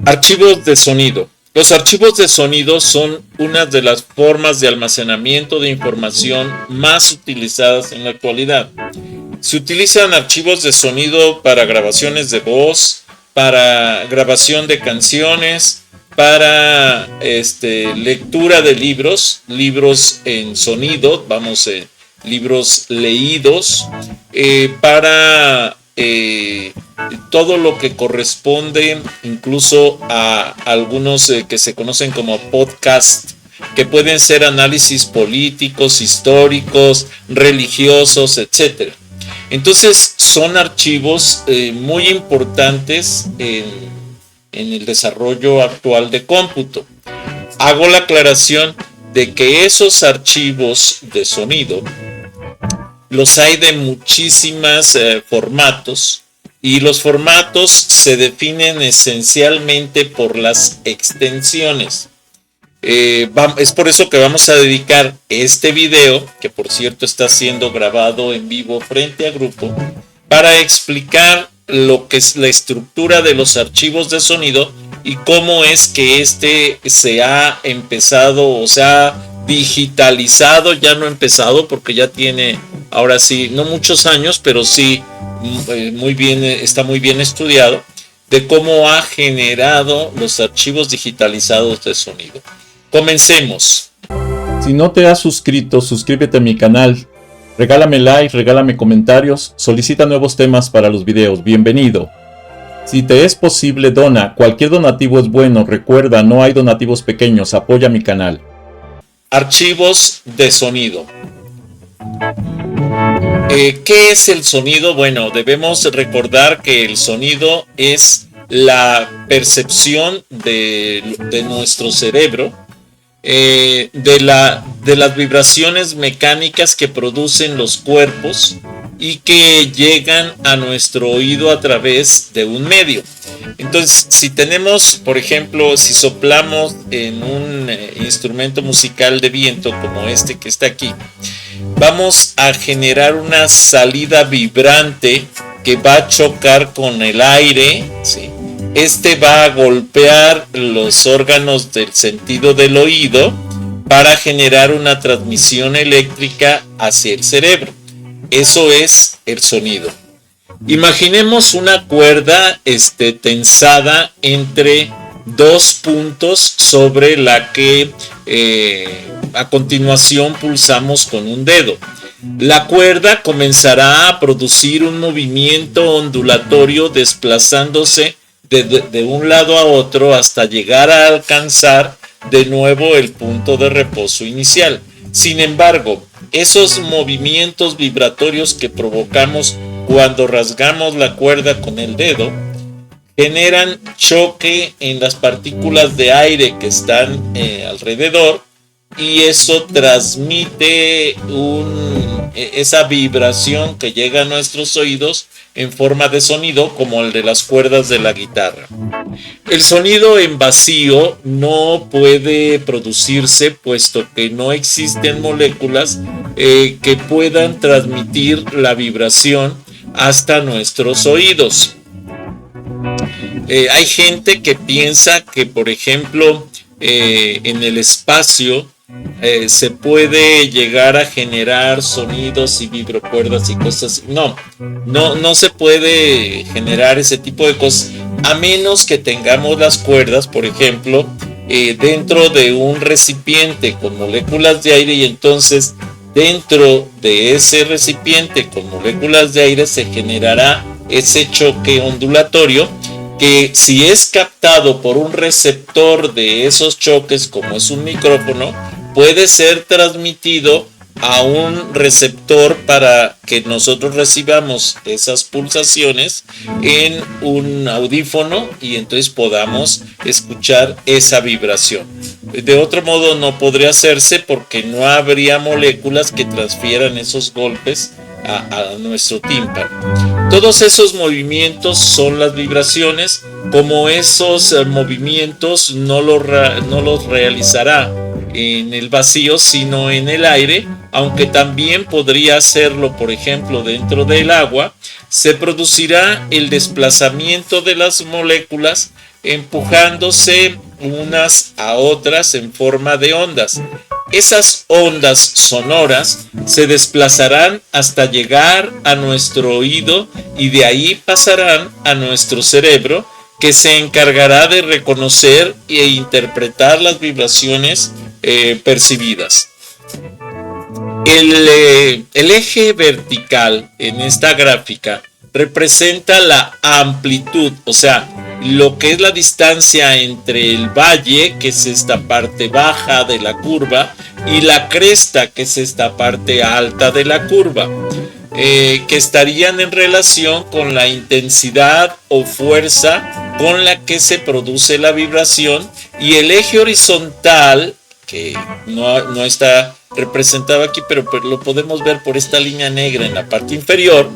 Archivos de sonido. Los archivos de sonido son una de las formas de almacenamiento de información más utilizadas en la actualidad. Se utilizan archivos de sonido para grabaciones de voz, para grabación de canciones, para lectura de libros en sonido, libros leídos, para todo lo que corresponde incluso a algunos que se conocen como podcast, que pueden ser análisis políticos, históricos, religiosos, etc. Entonces son archivos muy importantes en el desarrollo actual de cómputo. Hago la aclaración de que esos archivos de sonido los hay de muchísimos formatos, y los formatos se definen esencialmente por las extensiones. Es por eso que vamos a dedicar este video, que por cierto está siendo grabado en vivo frente a grupo, para explicar lo que es la estructura de los archivos de sonido y cómo es que se ha empezado o se ha digitalizado, ya no empezado porque ya tiene ahora sí, no muchos años, pero sí muy bien, está muy bien estudiado, de cómo ha generado los archivos digitalizados de sonido. Comencemos. Si no te has suscrito, suscríbete a mi canal, regálame like, regálame comentarios, solicita nuevos temas para los videos, bienvenido. Si te es posible, dona, cualquier donativo es bueno, recuerda, no hay donativos pequeños, apoya mi canal. Archivos de sonido. ¿Qué es el sonido? Bueno, debemos recordar que el sonido es la percepción de nuestro cerebro, de las vibraciones mecánicas que producen los cuerpos y que llegan a nuestro oído a través de un medio. Entonces, si tenemos, por ejemplo, si soplamos en un instrumento musical de viento como este que está aquí, vamos a generar una salida vibrante que va a chocar con el aire, ¿sí? Este va a golpear los órganos del sentido del oído para generar una transmisión eléctrica hacia el cerebro. Eso es el sonido. Imaginemos una cuerda tensada entre dos puntos sobre la que a continuación pulsamos con un dedo. La cuerda comenzará a producir un movimiento ondulatorio desplazándose de un lado a otro hasta llegar a alcanzar de nuevo el punto de reposo inicial. Sin embargo, esos movimientos vibratorios que provocamos cuando rasgamos la cuerda con el dedo generan choque en las partículas de aire que están alrededor, y eso transmite esa vibración que llega a nuestros oídos en forma de sonido, como el de las cuerdas de la guitarra. El sonido en vacío no puede producirse, puesto que no existen moléculas que puedan transmitir la vibración hasta nuestros oídos. Hay gente que piensa que, por ejemplo, en el espacio se puede llegar a generar sonidos y vibrocuerdas y cosas. No se puede generar ese tipo de cosas, a menos que tengamos las cuerdas, por ejemplo, dentro de un recipiente con moléculas de aire, y entonces dentro de ese recipiente con moléculas de aire se generará ese choque ondulatorio, que si es captado por un receptor de esos choques, como es un micrófono, puede ser transmitido a un receptor para que nosotros recibamos esas pulsaciones en un audífono y entonces podamos escuchar esa vibración. De otro modo no podría hacerse, porque no habría moléculas que transfieran esos golpes a nuestro tímpano. Todos esos movimientos son las vibraciones. Como esos movimientos no los realizará en el vacío, sino en el aire, aunque también podría hacerlo, por ejemplo, dentro del agua, se producirá el desplazamiento de las moléculas empujándose unas a otras en forma de ondas. Esas ondas sonoras se desplazarán hasta llegar a nuestro oído y de ahí pasarán a nuestro cerebro, que se encargará de reconocer e interpretar las vibraciones percibidas. El eje vertical en esta gráfica representa la amplitud, o sea, lo que es la distancia entre el valle, que es esta parte baja de la curva, y la cresta, que es esta parte alta de la curva, que estarían en relación con la intensidad o fuerza con la que se produce la vibración, y el eje horizontal, que no está representado aquí, pero lo podemos ver por esta línea negra en la parte inferior,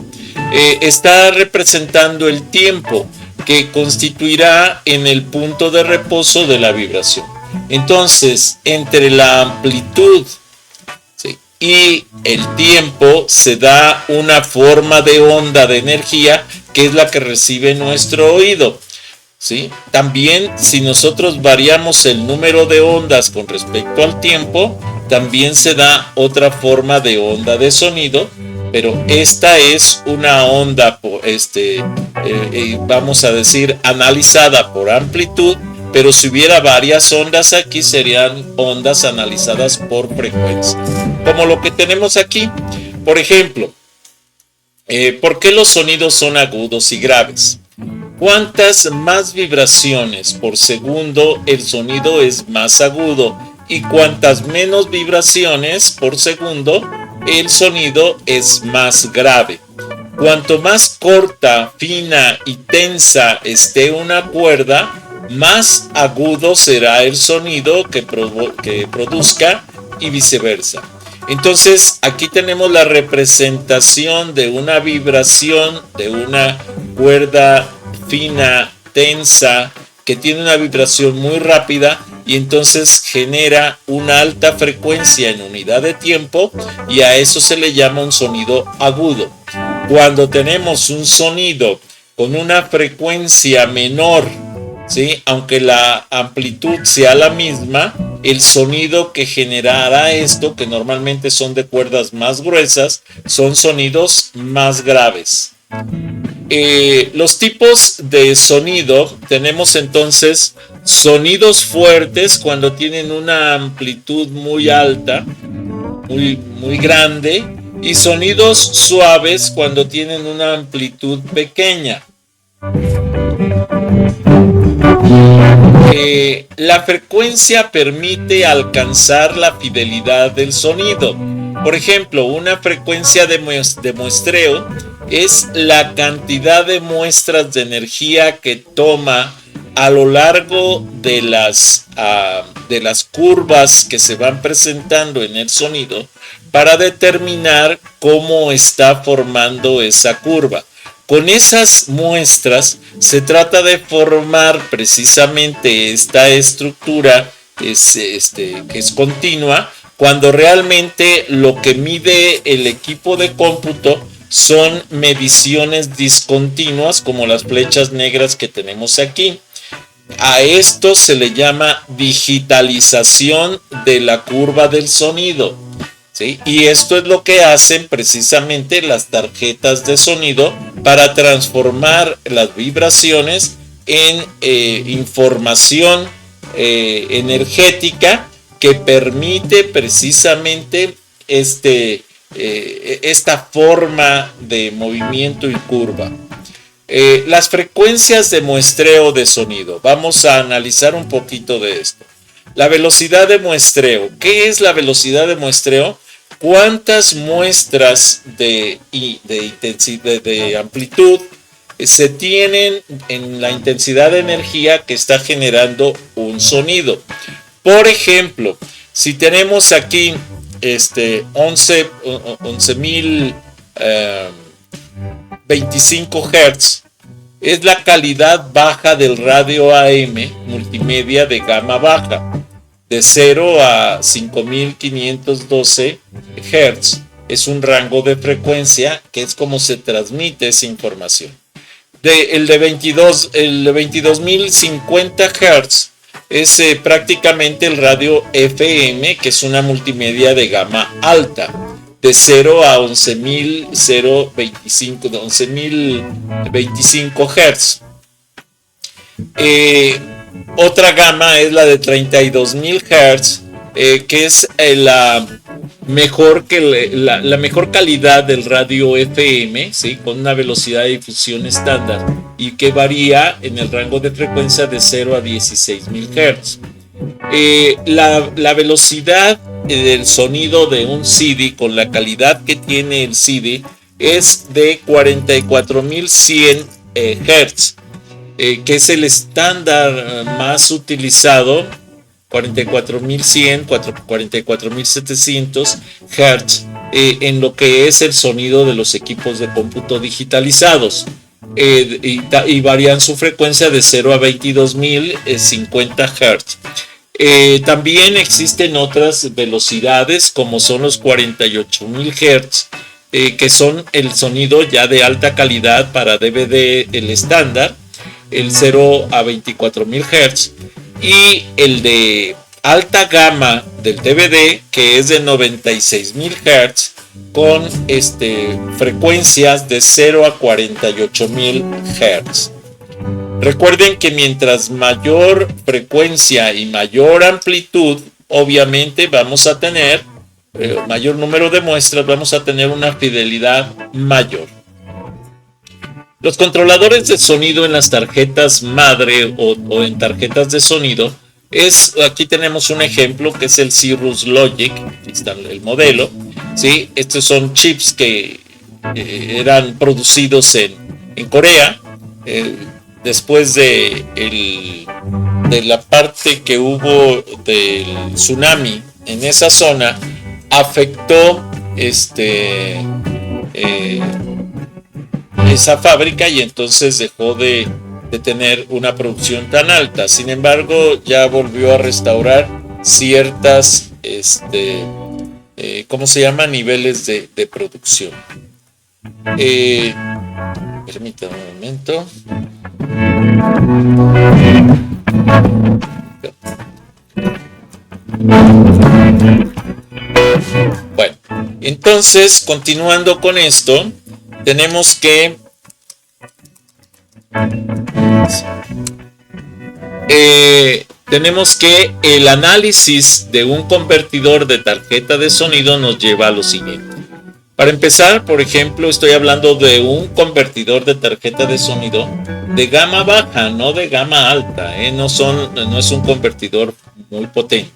está representando el tiempo, que constituirá en el punto de reposo de la vibración. Entonces, entre la amplitud, ¿sí?, y el tiempo se da una forma de onda de energía, que es la que recibe nuestro oído, ¿sí? También, si nosotros variamos el número de ondas con respecto al tiempo, también se da otra forma de onda de sonido, pero esta es una onda, vamos a decir, analizada por amplitud, pero si hubiera varias ondas aquí, serían ondas analizadas por frecuencia, como lo que tenemos aquí. Por ejemplo, ¿por qué los sonidos son agudos y graves? Cuantas más vibraciones por segundo, el sonido es más agudo, y cuantas menos vibraciones por segundo, el sonido es más grave. Cuanto más corta, fina y tensa esté una cuerda, más agudo será el sonido que produzca, y viceversa. Entonces, aquí tenemos la representación de una vibración de una cuerda fina, tensa, que tiene una vibración muy rápida, y entonces genera una alta frecuencia en unidad de tiempo, y a eso se le llama un sonido agudo. Cuando tenemos un sonido con una frecuencia menor, ¿sí?, aunque la amplitud sea la misma, el sonido que generará esto, que normalmente son de cuerdas más gruesas, son sonidos más graves. Los tipos de sonido, tenemos entonces sonidos fuertes cuando tienen una amplitud muy alta, muy grande, y sonidos suaves cuando tienen una amplitud pequeña. La frecuencia permite alcanzar la fidelidad del sonido. Por ejemplo, una frecuencia de muestreo es la cantidad de muestras de energía que toma a lo largo de las curvas que se van presentando en el sonido para determinar cómo está formando esa curva. Con esas muestras se trata de formar precisamente esta estructura que es continua, cuando realmente lo que mide el equipo de cómputo son mediciones discontinuas, como las flechas negras que tenemos aquí. A esto se le llama digitalización de la curva del sonido, ¿sí? Y esto es lo que hacen precisamente las tarjetas de sonido para transformar las vibraciones en información energética que permite precisamente esta forma de movimiento y curva. Las frecuencias de muestreo de sonido. Vamos a analizar un poquito de esto. La velocidad de muestreo. ¿Qué es la velocidad de muestreo? ¿Cuántas muestras de intensidad, de amplitud se tienen en la intensidad de energía que está generando un sonido? Por ejemplo, si tenemos aquí 11.025 Hz, es la calidad baja del radio AM multimedia de gama baja, de 0 a 5.512 Hz. Es un rango de frecuencia que es como se transmite esa información. El de 22.050 Hz es prácticamente el radio FM, que es una multimedia de gama alta, de 0 a 11.025 Hz. Otra gama es la de 32.000 Hz, que es la mejor calidad del radio FM, ¿sí? Con una velocidad de difusión estándar y que varía en el rango de frecuencia de 0 a 16.000 Hz. La velocidad del sonido de un CD con la calidad que tiene el CD es de 44.100 Hz, que es el estándar más utilizado. 44.100, 44.700 Hz en lo que es el sonido de los equipos de cómputo digitalizados, y varían su frecuencia de 0 a 22.050 Hz. También existen otras velocidades como son los 48.000 Hz, que son el sonido ya de alta calidad para DVD, el estándar, el 0 a 24.000 Hz, y el de alta gama del DVD, que es de 96.000 Hz con frecuencias de 0 a 48.000 Hz. Recuerden que mientras mayor frecuencia y mayor amplitud, obviamente vamos a tener mayor número de muestras, vamos a tener una fidelidad mayor. Los controladores de sonido en las tarjetas madre o en tarjetas de sonido aquí tenemos un ejemplo que es el Cirrus Logic. Aquí está el modelo, ¿sí? Estos son chips que eran producidos en Corea. Después de la parte que hubo del tsunami en esa zona, afectó esa fábrica y entonces dejó de tener una producción tan alta. Sin embargo, ya volvió a restaurar ciertas ¿cómo se llama? Niveles de producción. Permítame un momento. Bueno, entonces, continuando con esto, tenemos que el análisis de un convertidor de tarjeta de sonido nos lleva a lo siguiente. Para empezar, por ejemplo, estoy hablando de un convertidor de tarjeta de sonido de gama baja, no de gama alta, no es un convertidor muy potente.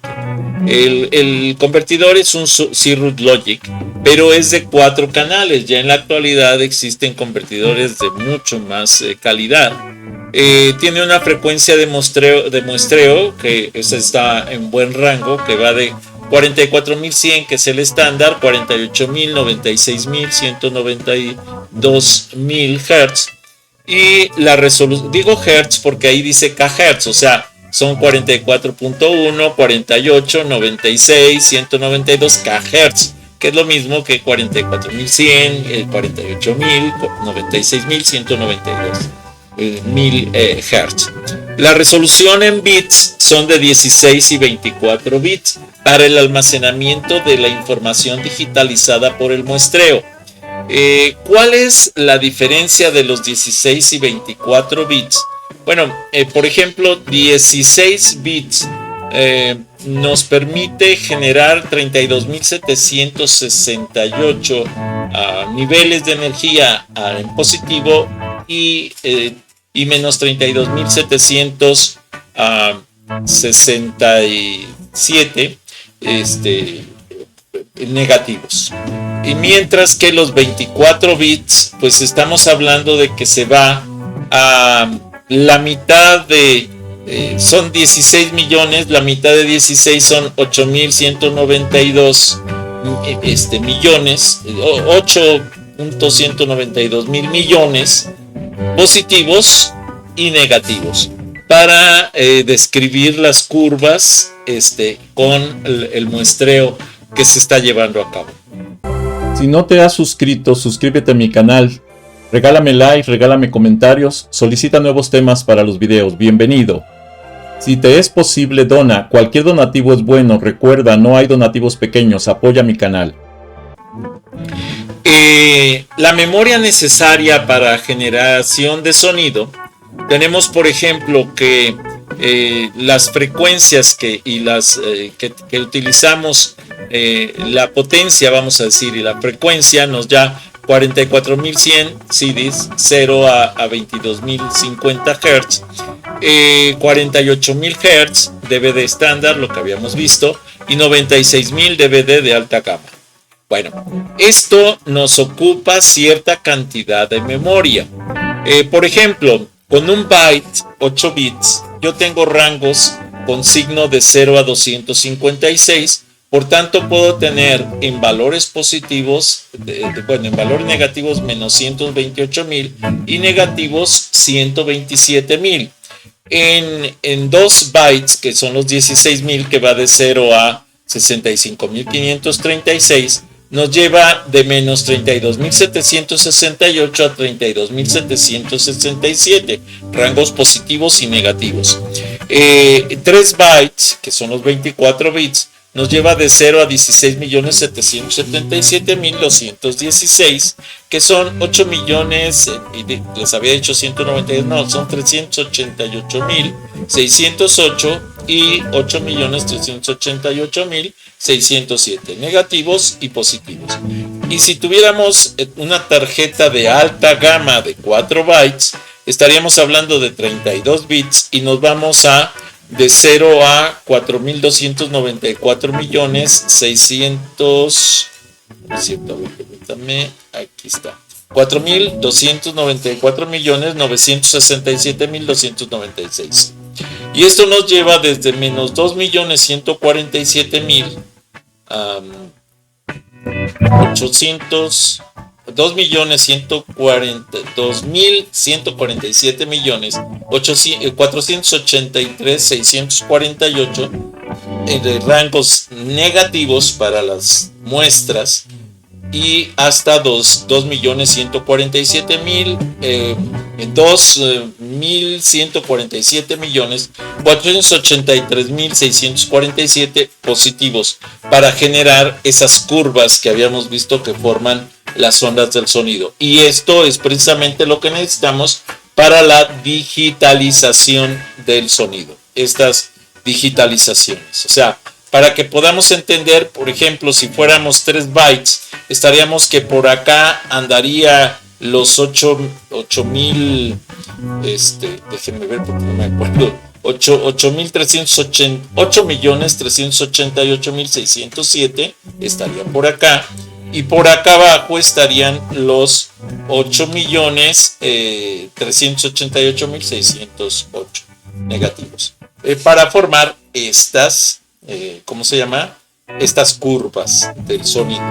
El convertidor es un Cirrus Logic, pero es de 4 canales. Ya en la actualidad existen convertidores de mucho más calidad. Tiene una frecuencia de muestreo que está en buen rango, que va de 44.100, que es el estándar, 48.000, 96.000, 192.000 Hz. Y la resolución, digo Hz porque ahí dice kHz, o sea, son 44.1, 48, 96, 192 kHz, que es lo mismo que 44.100, 48.000, 96.000, 192.000 Hz. La resolución en bits son de 16 y 24 bits para el almacenamiento de la información digitalizada por el muestreo. ¿Cuál es la diferencia de los 16 y 24 bits? Bueno, por ejemplo, 16 bits nos permite generar 32.768 niveles de energía en positivo y menos 32.767 negativos. Y mientras que los 24 bits, pues estamos hablando de que se va a la mitad son 16 millones, la mitad de 16 son 8.192 millones, 8.192 mil millones positivos y negativos para describir las curvas con el muestreo que se está llevando a cabo. Si no te has suscrito, suscríbete a mi canal. Regálame like, regálame comentarios, solicita nuevos temas para los videos. Bienvenido. Si te es posible, dona. Cualquier donativo es bueno. Recuerda, no hay donativos pequeños. Apoya mi canal. La memoria necesaria para generación de sonido, tenemos por ejemplo que las frecuencias que utilizamos, la potencia, vamos a decir, y la frecuencia nos da 44.100 CDs, 0 a 22.050 Hz, 48.000 Hz DVD estándar, lo que habíamos visto, y 96.000 DVD de alta gama. Bueno, esto nos ocupa cierta cantidad de memoria. Por ejemplo, con un byte, 8 bits, yo tengo rangos con signo de 0 a 256. Por tanto, puedo tener en valores positivos, en valores negativos menos 128.000 y negativos 127.000. En 2 bytes, que son los 16.000, que va de 0 a 65.536, nos lleva de menos 32.768 a 32.767, rangos positivos y negativos. 3 bytes, que son los 24 bits, nos lleva de 0 a 16.777.216, que son 8 millones, les había dicho 192, no, son 388.608 y 8.388.607, negativos y positivos. Y si tuviéramos una tarjeta de alta gama de 4 bytes, estaríamos hablando de 32 bits y nos vamos a de 0 a 4.294.600, aquí está, 4.294.967.296. Y esto nos lleva desde menos 2.147.800, 2.147.483.648 de rangos negativos para las muestras, y hasta 2.147.483.647 positivos para generar esas curvas que habíamos visto que forman las ondas del sonido. Y esto es precisamente lo que necesitamos para la digitalización del sonido, estas digitalizaciones. O sea, para que podamos entender, por ejemplo, si fuéramos 3 bytes, estaríamos que por acá andaría los 8.000, déjenme ver porque no me acuerdo, 8.388.607 estarían por acá, y por acá abajo estarían los 8.388.608 negativos, para formar estas, ¿cómo se llama? Estas curvas del sonido.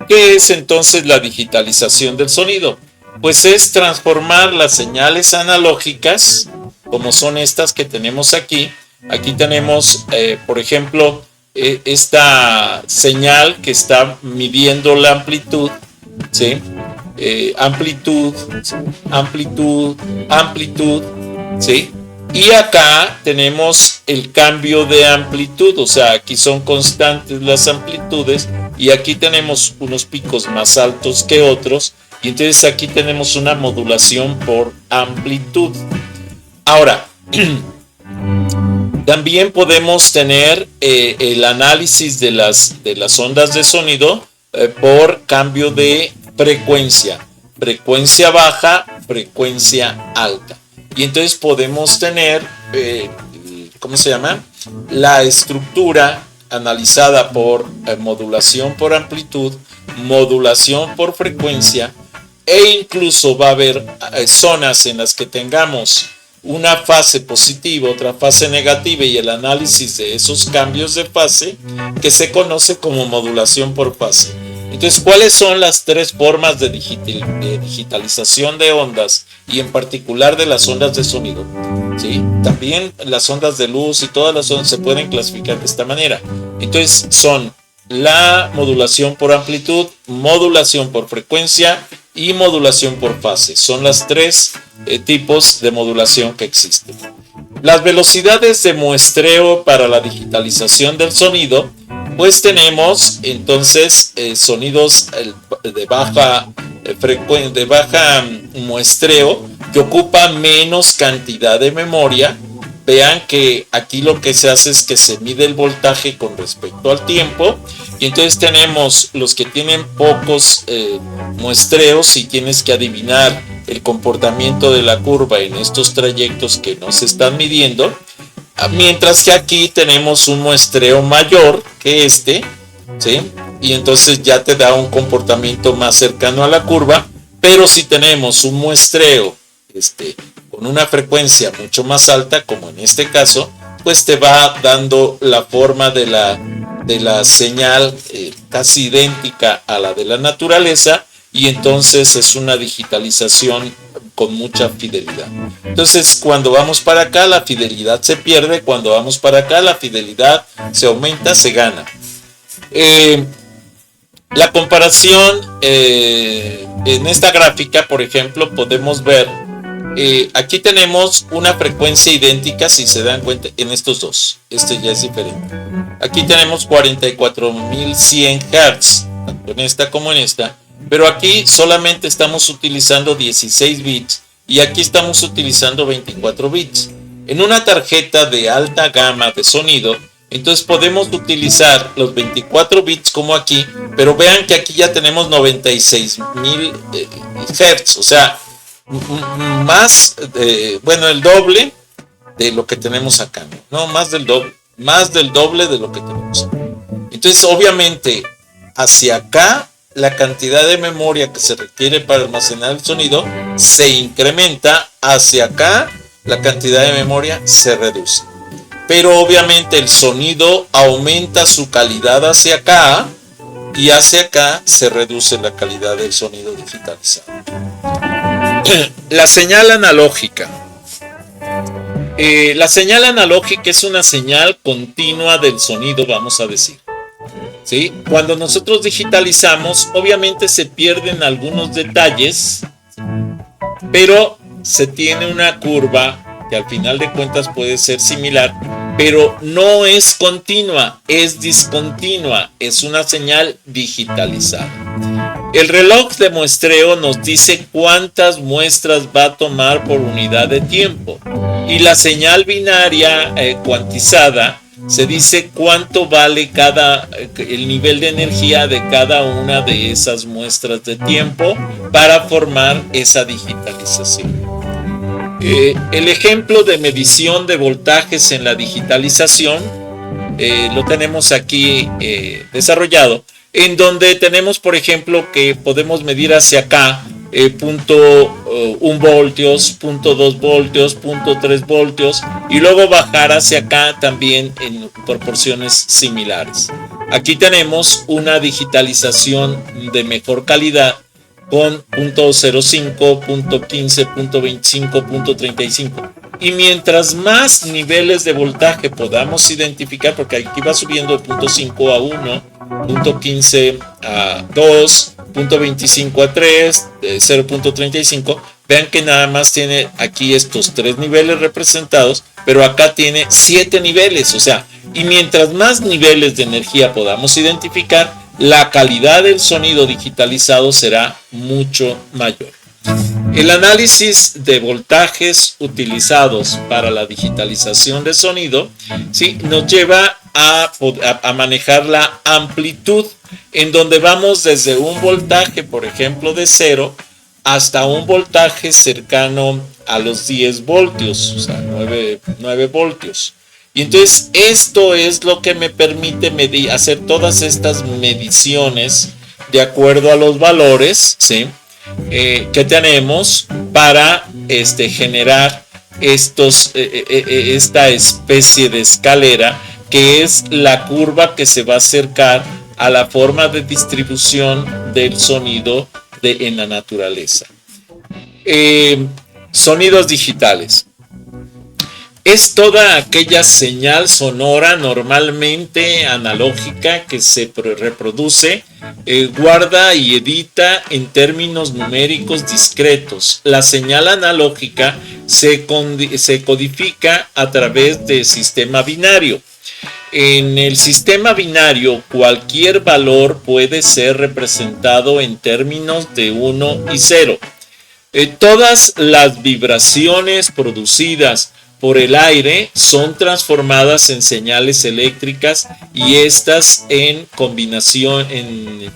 ¿Qué es entonces la digitalización del sonido? Pues es transformar las señales analógicas, como son estas que tenemos aquí. Aquí tenemos, por ejemplo, esta señal que está midiendo la amplitud, ¿sí? Amplitud, ¿sí? Y acá tenemos el cambio de amplitud, o sea, aquí son constantes las amplitudes y aquí tenemos unos picos más altos que otros, y entonces aquí tenemos una modulación por amplitud. Ahora, también podemos tener el análisis de las ondas de sonido por cambio de frecuencia baja, frecuencia alta. Y entonces podemos tener, ¿cómo se llama? La estructura analizada por modulación por amplitud, modulación por frecuencia, e incluso va a haber zonas en las que tengamos una fase positiva, otra fase negativa, y el análisis de esos cambios de fase, que se conoce como modulación por fase. Entonces, ¿cuáles son las 3 formas de digitalización de ondas, y en particular de las ondas de sonido? ¿Sí? También las ondas de luz y todas las ondas se pueden clasificar de esta manera. Entonces, son la modulación por amplitud, modulación por frecuencia y modulación por fase. Son las tres tipos de modulación que existen. Las velocidades de muestreo para la digitalización del sonido, pues tenemos entonces sonidos de baja frecuencia, de baja muestreo, que ocupa menos cantidad de memoria. Vean que aquí lo que se hace es que se mide el voltaje con respecto al tiempo, y entonces tenemos los que tienen pocos muestreos y tienes que adivinar el comportamiento de la curva en estos trayectos que no se están midiendo, mientras que aquí tenemos un muestreo mayor que este, ¿sí? Y entonces ya te da un comportamiento más cercano a la curva. Pero si tenemos un muestreo con una frecuencia mucho más alta, como en este caso, pues te va dando la forma de la señal casi idéntica a la de la naturaleza, y entonces es una digitalización con mucha fidelidad. Entonces, cuando vamos para acá, la fidelidad se pierde; cuando vamos para acá, la fidelidad se aumenta, se gana. La comparación en esta gráfica, por ejemplo, podemos ver, aquí tenemos una frecuencia idéntica, si se dan cuenta, en estos dos. Este ya es diferente. Aquí tenemos 44.100 Hz, tanto en esta como en esta, pero aquí solamente estamos utilizando 16 bits y aquí estamos utilizando 24 bits. En una tarjeta de alta gama de sonido, entonces podemos utilizar los 24 bits como aquí, pero vean que aquí ya tenemos 96.000 Hz, o sea, más, bueno, el doble de lo que tenemos acá, no, más del doble de lo que tenemos acá. Entonces, obviamente, hacia acá, la cantidad de memoria que se requiere para almacenar el sonido se incrementa; hacia acá, la cantidad de memoria se reduce. Pero obviamente el sonido aumenta su calidad hacia acá, y hacia acá se reduce la calidad del sonido digitalizado. La señal analógica. La señal analógica es una señal continua del sonido, vamos a decir. ¿Sí? Cuando nosotros digitalizamos, obviamente se pierden algunos detalles, pero se tiene una curva que al final de cuentas puede ser similar, pero no es continua, es discontinua, es una señal digitalizada. El reloj de muestreo nos dice cuántas muestras va a tomar por unidad de tiempo, y la señal binaria cuantizada se dice cuánto vale el nivel de energía de cada una de esas muestras de tiempo para formar esa digitalización. El ejemplo de medición de voltajes en la digitalización lo tenemos aquí desarrollado, en donde tenemos, por ejemplo, que podemos medir hacia acá 0.1 voltios, 0.2 voltios, 0.3 voltios, y luego bajar hacia acá también en proporciones similares. Aquí tenemos una digitalización de mejor calidad con 0.05, 0.15, 0.25, 0.35. Y mientras más niveles de voltaje podamos identificar, porque aquí va subiendo de 0.5 a 1, 0.15 a 2, 0.25 a 3, 0.35, vean que nada más tiene aquí estos 3 niveles representados, pero acá tiene 7 niveles, o sea, y mientras más niveles de energía podamos identificar, la calidad del sonido digitalizado será mucho mayor. El análisis de voltajes utilizados para la digitalización de sonido, ¿sí?, nos lleva a manejar la amplitud, en donde vamos desde un voltaje, por ejemplo, de 0 hasta un voltaje cercano a los 10 voltios, o sea, 9 voltios. Y entonces esto es lo que me permite hacer todas estas mediciones de acuerdo a los valores, ¿sí?, que tenemos para generar esta especie de escalera, que es la curva que se va a acercar a la forma de distribución del sonido en la naturaleza. Sonidos digitales. Es toda aquella señal sonora normalmente analógica que se reproduce, guarda y edita en términos numéricos discretos. La señal analógica se codifica a través del sistema binario. En el sistema binario, cualquier valor puede ser representado en términos de 1 y 0. Todas las vibraciones producidas por el aire son transformadas en señales eléctricas y estas en combinaciones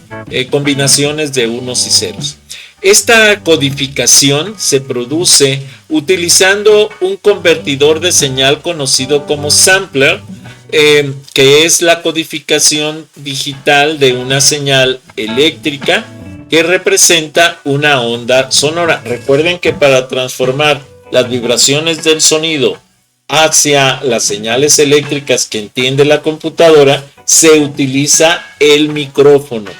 de unos y ceros. Esta codificación se produce utilizando un convertidor de señal conocido como sampler, que es la codificación digital de una señal eléctrica que representa una onda sonora. Recuerden que para transformar las vibraciones del sonido hacia las señales eléctricas que entiende la computadora, se utiliza el micrófono.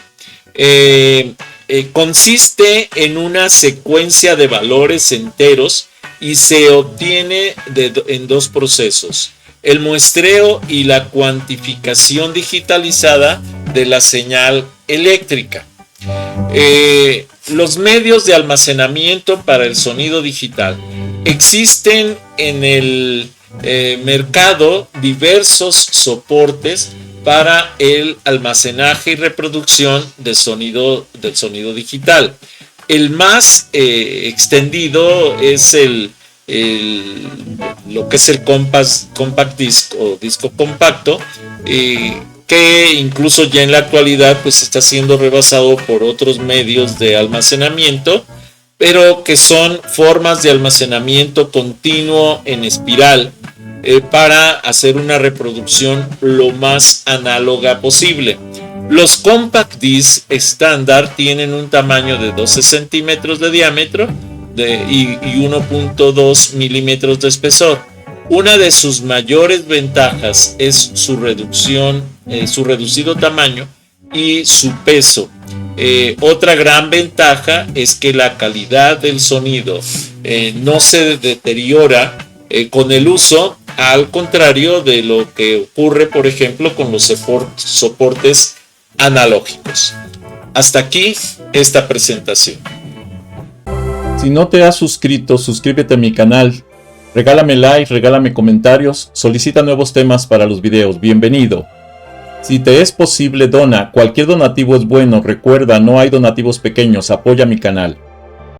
Consiste en una secuencia de valores enteros y se obtiene en dos procesos: el muestreo y la cuantificación digitalizada de la señal eléctrica. Los medios de almacenamiento para el sonido digital. Existen en el mercado diversos soportes para el almacenaje y reproducción del sonido digital. El más extendido es lo que es el compact disc o disco compacto, que incluso ya en la actualidad pues está siendo rebasado por otros medios de almacenamiento, pero que son formas de almacenamiento continuo en espiral, para hacer una reproducción lo más análoga posible. Los compact disc estándar tienen un tamaño de 12 centímetros de diámetro y 1.2 milímetros de espesor. Una de sus mayores ventajas es su reducido tamaño y su peso. Otra gran ventaja es que la calidad del sonido no se deteriora con el uso, al contrario de lo que ocurre, por ejemplo, con los soportes analógicos. Hasta aquí esta presentación. Si no te has suscrito, suscríbete a mi canal. Regálame like, regálame comentarios, solicita nuevos temas para los videos. Bienvenido. Si te es posible, dona. Cualquier donativo es bueno. Recuerda, no hay donativos pequeños. Apoya mi canal.